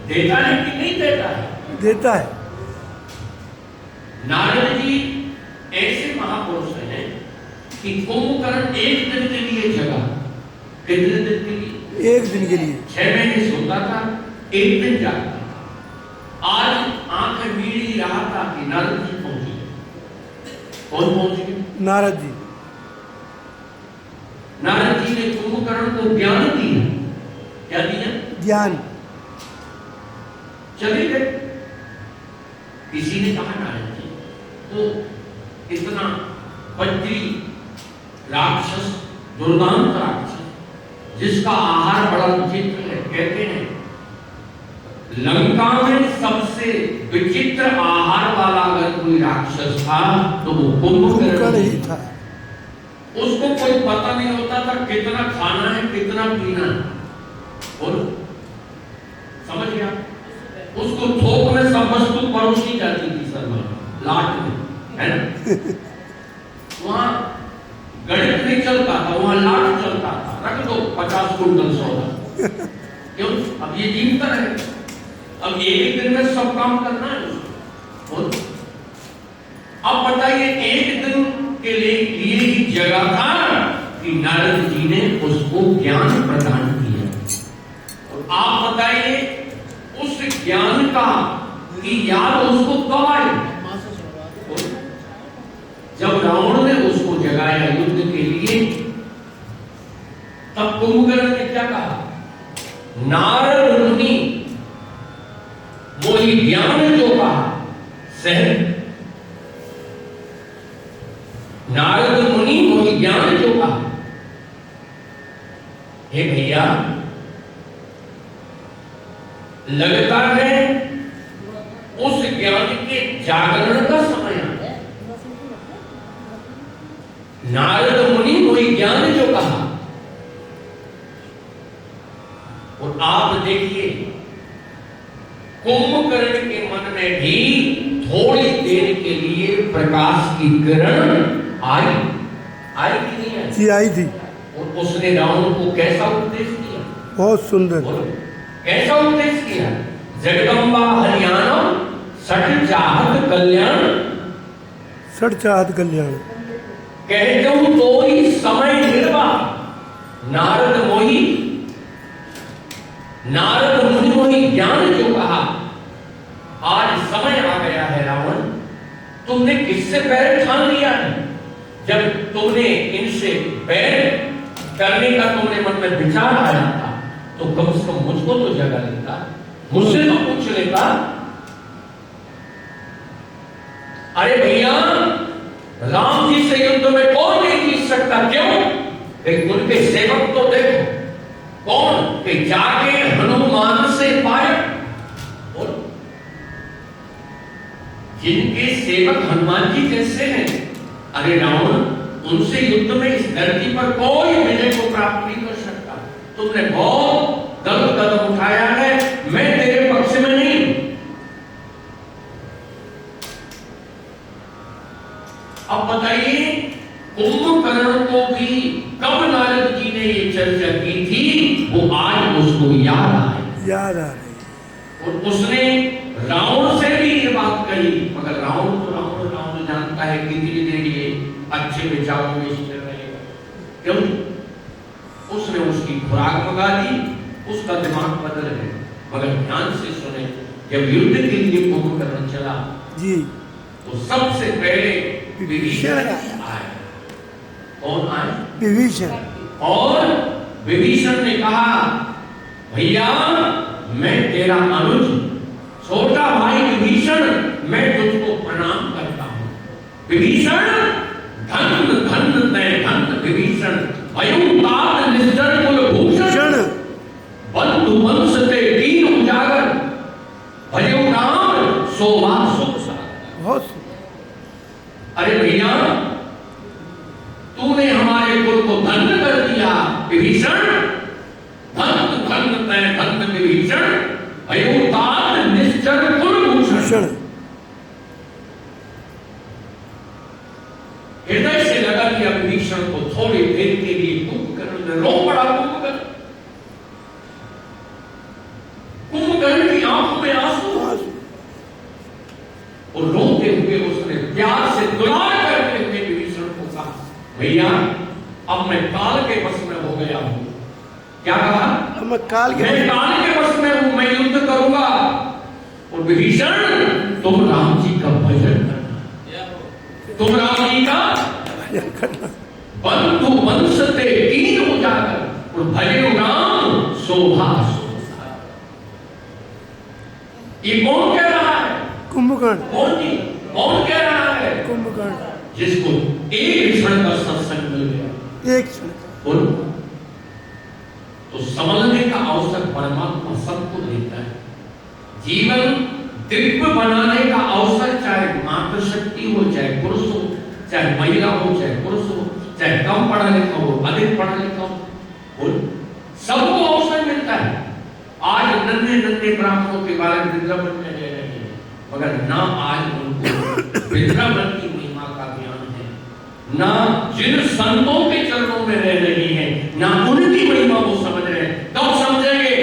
देता है कि नहीं देता है? देता है। नारद जी ऐसे महापुरुष हैं कि कुंभकर्ण एक दिन के लिए जगा। कितने दिन के लिए? एक दिन के लिए। 6 महीने सोता था, एक दिन जागता। आज आंखें मीड़ ही रहा था कि नारद जी पहुंच गए। कौन पहुंच गए? नारद जी। नारद जी ने कुंभकर्ण को ज्ञान दिया। क्या दिया? ज्ञान। चले गए। किसी ने कहा नारद जी वो इतना बद्री राक्षस, दुर्दांत राक्षस जिसका आहार बड़ा विचित्र है, कहते हैं लंका में सबसे विचित्र आहार वाला अगर कोई राक्षस था तो वो कुंभकर्ण ही था। उसको कोई पता नहीं होता था कितना खाना है, कितना पीना है। बोलो, समझ गया? उसको थोक में सब वस्तु परोसी जाती थी सर्व लाट में, है ना? वहां गणित नहीं चलता था, वहां लाट चलता था। रख दो 50 कुंटल सौदा। क्यों? अब ये जीवता है, अब एक दिन में सब काम करना है उसको। अब बताइए एक दिन के लिए ही जगह था कि नारद जी ने उसको ज्ञान प्रदान किया। और आप बताइए उस ज्ञान का की याद उसको कब आई? जब रावण ने उसको जगाया युद्ध के लिए, तब कुंभकर्ण ने क्या कहा? नारद मुनि मोहि ज्ञान जो कहा सह। नारद मुनि मोहि ज्ञान जो कहा। हे भैया, लगता है उस ज्ञान के जागरण का समय आ गया। नारद मुनि मोहि ज्ञान जो कहा। और आप देखिए कुंभकर्ण के मन में भी थोड़ी देर के लिए प्रकाश की किरण आई कि नहीं आई? जी आई थी। और उसने रावण को कैसा उपदेश किया? बहुत सुंदर। कैसा उपदेश किया? जगदम्बा हरियाणा सठ चाहत कल्याण। सठ चाहत कल्याण कहते हूं तो ही समय निर्वाह। नारद मोहि, नारद मुनि मोहि ज्ञान जो कहा। आज समय आ गया है रावण, तुमने किससे बैर ठान लिया है? जब तुमने इनसे बैर करने का तुमने मन में विचार आया था तो कम से कम मुझको तो जगा लेता, मुझसे तो पूछ लेता। अरे भैया, राम जी से युद्ध में कौन नहीं जीत सकता? क्यों? एक उनके सेवक तो देखो कौन कि जाके हनुमान से पाए। और जिनके सेवक हनुमान जी जैसे हैं, अरे रावण उनसे युद्ध में इस धरती पर कोई विजय को प्राप्त नहीं कर सकता। तुमने बहुत गलत कदम उठाया है, मैं तेरे पक्ष में नहीं। अब बताइए कुंभकर्ण को भी कब नारद जी ने ये चर्चा की थी, वो आज उसको याद आ रही। और उसने रावण से भी ये बात कही, मगर रावण तो रावण जानता है कितनी देर ये अच्छे विचारों में स्थिर रहेगा। क्यों? उसने उसकी खुराक मंगा दी, उसका दिमाग बदल गया। मगर ध्यान से सुने, जब युद्ध के लिए कुंभकर्ण चला जी, तो सबसे पहले विभीषण आए। कौन आए? विभीषण। और विभीषण ने कहा, भैया मैं तेरा अनुज छोटा भाई विभीषण, मैं तुझको प्रणाम करता हूं। विभीषण धन धन मैं धन विभीषण, भयंकार निश्चर कुल भूषण, बंधु वंश ते दीन उजागर, भयो राम शोभा सुख सागर। बहुत। अरे भैया, तूने हमारे कुल को धन्य कर दिया विभीषण। धन धन मैं धन विभीषण, भयोतार निश्चर कुल भूषण। हृदय से लगा दिया विभीषण को थोड़ी देर के लिए। कुंभकर्ण ने रो पड़ा। कुंभकर्ण की आंख और रोते हुए उसने प्यार से दुलार करते हुए विभीषण को कहा, भैया अब मैं काल के वश में हो गया हूं। क्या कहा? अब मैं काल के वश में हूं, मैं युद्ध करूंगा। और विभीषण तुम राम जी का भजन करना, तुम राम जी का बंधु वंश ते कीन उजागर, और भजे राम शोभा शोभा। ये कौन कह रहा है? कुंभकर्ण। कौन कह रहा है? कुंभकर्ण, जिसको एक क्षण का सत्संग मिल गया, एक क्षण बोलो, तो समझने का अवसर परमात्मा सबको देता है। जीवन दिव्य बनाने का अवसर चाहे मातृशक्ति हो, चाहे पुरुष हो, चाहे महिला हो, चाहे पुरुष हो, चाहे कम पढ़ा लिखा हो, अधिक पढ़ा लिखा हो, बोल, सबको अवसर मिलता है। आज नन्हे नन्हे ब्राह्मणों के बालक वृंदावन में रह रहे हैं, मगर ना आज उनको वृंदावन की महिमा का ज्ञान है, ना जिन संतों के चरणों में रह रही है, ना उनकी महिमा को समझ रहे हैं। कब समझेंगे?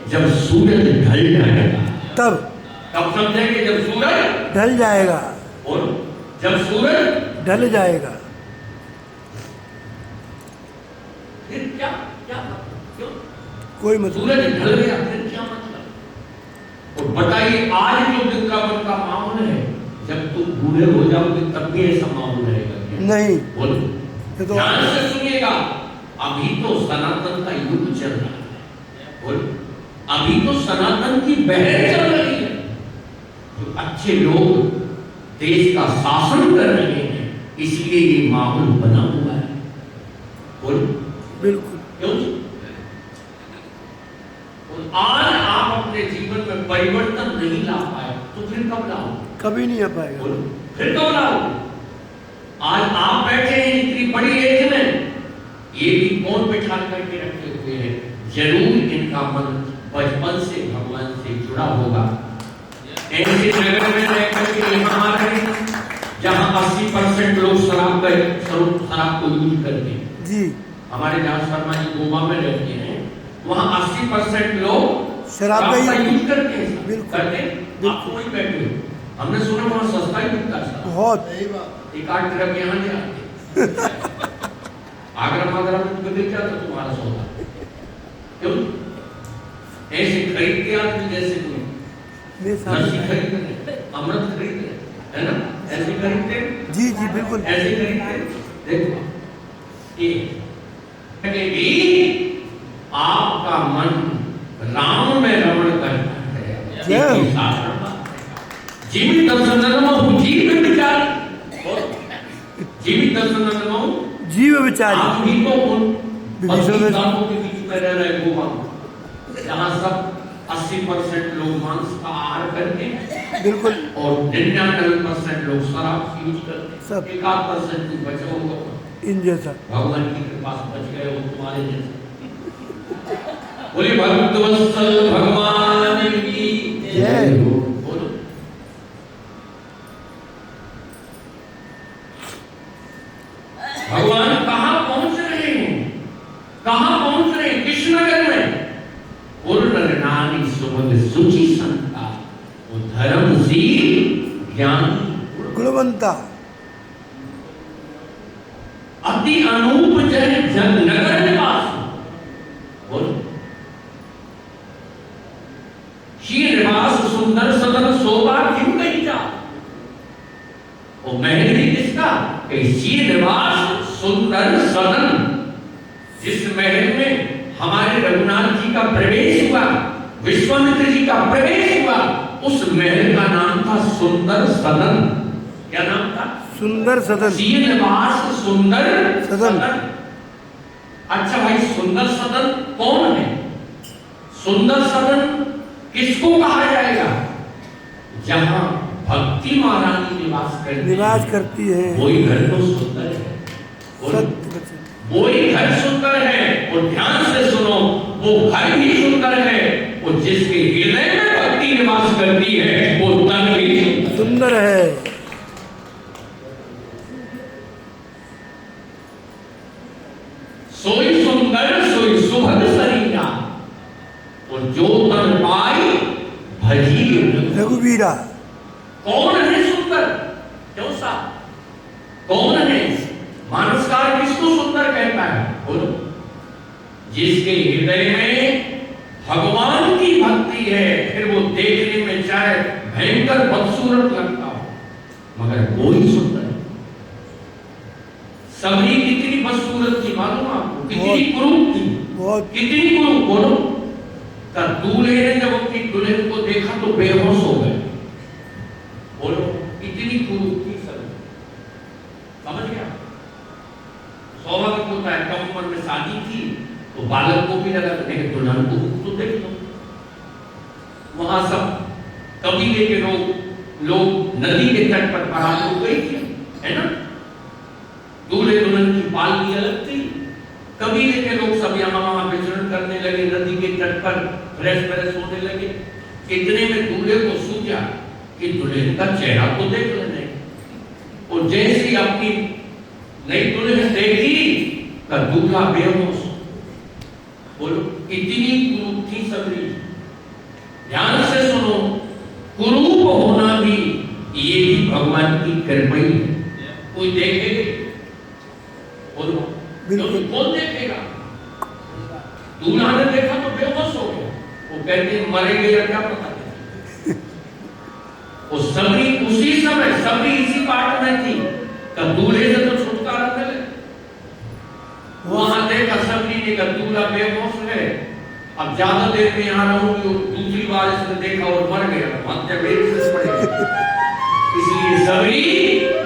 जब सूरज ढल जाएगा, तब समझेंगे। जब सूरज ढल जाएगा, और जब सूरज ढल जाएगा, फिर क्या क्या क्यों? कोई मतलब सूरज ढल गया, फिर क्या मतलब? और बताइए, आज जो वृंदावन का माहौल है, जब तुम बूढ़े हो जाओगे तब भी ऐसा माहौल रहेगा क्या? नहीं। बोलो, तो ध्यान से सुनिएगा। अभी तो सनातन का युग चल रहा है, बोलो, अभी तो सनातन की बहर चल रही है। तो अच्छे लोग देश का शासन कर रहे हैं, इसलिए ये माहौल बना हुआ है। बोलो, बिल्कुल। क्यों? और आज आप अपने जीवन में परिवर्तन नहीं ला पाए तो फिर कब लाओ? कभी नहीं आ पाएगा। बोलो, फिर कब लाओ? आज आप बैठे हैं इतनी बड़ी एज में, ये भी कौन बिठा करके रखे हुए हैं? जरूर इनका मन बचपन से भगवान से जुड़ा होगा। ऐसे नगर में रहकर के यहाँ आ रहे हैं जहाँ 80% लोग शराब को यूज करते हैं। जी, हमारे जहाँ शर्मा जी गोवा में रहते हैं, वहाँ 80% लोग शराब का यूज करते हैं। बिल्कुल। आप वहीं बैठे हो, हमने सुना वहाँ सस्ता ही मिलता है बहुत। एक 8 ट्रक यहाँ ले आते आगरा मागरा में तुमको देख जाता तुम्हारा सौदा। क्यों? ऐसे खरीदते आदमी जैसे तुम लस्सी खरीद रहे, अमृत खरीद रहे, है ना? ऐसे खरीदते। जी जी बिल्कुल ऐसे खरीदते। देखो, ये भी आपका मन राम में रमण करता है। जीवित दर्शन जीव विचार, जीवित दर्शन जीव विचार। आप ही तो उन पतिताओं के बीच में रह रहे गोवा, जहाँ सब 80% लोग मांस का आहार करते हैं, बिल्कुल, और 99% लोग शराब यूज करते हैं। सब 1% बचा होगा इन जैसा, भगवान की कृपा से बच गए वो तुम्हारे जैसे। बोले भक्तवत्सल भगवान की जय हो। बोलो, भगवान कहाँ पहुंच रहे हैं? कहाँ पहुंच रहे हैं? किस नगर में? नानी सुमन सुचि संता, वो धर्मशील ज्ञानी गुणवंता, अति अनूप जन नगर निवास। बोलो, श्रीनिवास सुंदर सदन शोभा क्यों कही जा? वो महल भी किसका? श्रीनिवास सुंदर सदन, जिस महल में हमारे रघुनाथ जी का प्रवेश हुआ, विश्वामित्र जी का प्रवेश हुआ, उस महल का नाम था सुंदर सदन। क्या नाम था? सुंदर सदन। श्रीनिवास सुंदर सदन। अच्छा भाई, सुंदर सदन कौन है? सुंदर सदन किसको कहा जाएगा? जहां भक्ति महारानी निवास करती है, वही घर तो सुंदर है। वही घर सुंदर है। और ध्यान से सुनो, वो घर भी सुंदर है, और जिसके हृदय में भक्ति निवास करती है वो तन भी सुंदर है। सोई सुंदर सोई सुभग शरीरा, और जो तन पाई भजी रघुवीरा। कौन है क्यों साहब? कौन है? मानसकार किसको सुंदर कहता है? बोलो। जिसके हृदय में भगवान की भक्ति है, फिर वो देखने में चाहे भयंकर बदसूरत लगता हो, मगर वो ही सुंदर है। सबरी कितनी बदसूरत थी मालूम आपको? कितनी कुरूप थी, कितनी कुरूप। बोलो। का दूल्हे ने जब अपनी दुल्हन को देखा तो बेहोश हो गए। बोलो, कितनी कुरूप थी सब। समझ गया? स्वाभाविक होता है, कम उम्र में शादी थी तो बालक को भी लगा कि दुल्हन को तो देख लो। वहां सब कबीले के लोग नदी के तट पर बारात हो गई थी, है ना? दूल्हे दुल्हन की पालकी अलग थी। कबीले के लोग सब यहाँ वहां विचरण करने लगे, नदी के तट पर फ्रेश होने लगे। इतने में दूल्हे को सूझा कि दुल्हन का चेहरा तो देख लेने। और जैसे ही अपनी नई दुल्हन देखी तो दूल्हा बेहोश। बोलो, कितनी कुरूप थी सबरी। ध्यान से सुनो, कुरूप होना भी ये भी भगवान की कृपा ही है। कोई देखेगा? बोलो, बिल्कुल। कौन देखेगा? दूल्हा ने देखा तो बेहोश हो गया। वो कहते मरेंगे या क्या पता। वो सबरी उसी समय, सबरी इसी पाठ में थी कि दूल्हे से तो छुटकारा मिले। वहां देखा सबरी ने कहा दूल्हा बेहोश है, अब ज्यादा देर में यहाँ रहूंगी। दूसरी बार इसने देखा और मर गया, हत्या मेरी से पड़ेगी। इसलिए सबरी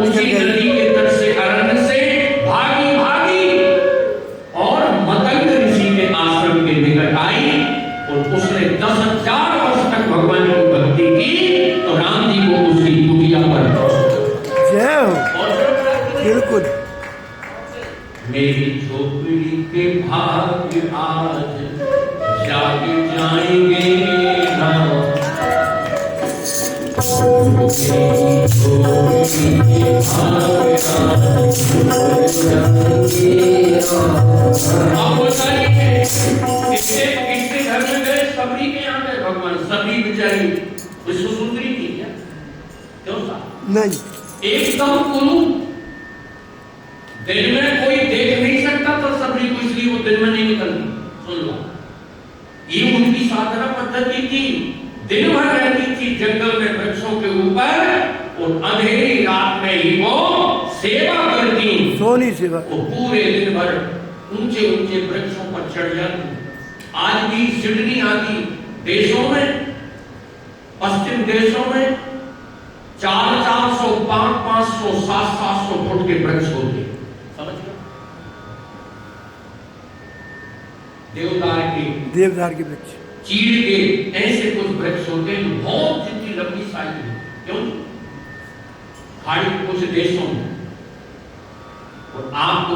उसी नदी के तट से, अरण्य से भागी और मतंग ऋषि के आश्रम के निकट आई और उसने 10,000 वर्ष तक भगवान की भक्ति की। तो राम जी को उसकी कुटिया पर जय हो। बिल्कुल। मेरी झोपड़ी के भाग्य आज जाग जाएंगे राम। मेरी झोपड़ी के भाग्य आज जाएंगे राम। आप बताइए, किसके घर में गए? सबरी के यहाँ गए भगवान। सबरी बेचारी विश्व सुंदरी थी क्या? क्यों सा? नहीं, एकदम कुरूप। दिन में कोई देख नहीं सकता था सबरी को, इसलिए वो दिन में नहीं निकलती। सुन लो, ये उनकी साधना पद्धति थी। दिन भर रहती थी जंगल में वृक्षों के ऊपर और अंधेरी रात में ही वो सेवा करती। सोनी सेवा। वो पूरे दिन भर ऊंचे ऊंचे वृक्षों पर चढ़ जाती। आज भी सिडनी आदि देशों में, पश्चिम देशों में 400-400, 500-500, 700-700 फुट के वृक्ष होते। समझ गए? देवदार के वृक्ष, चीड़ के ऐसे कुछ वृक्ष होते हैं बहुत जितनी लंबी साइज है। क्यों? खाड़ी कुछ देशों में। और आपको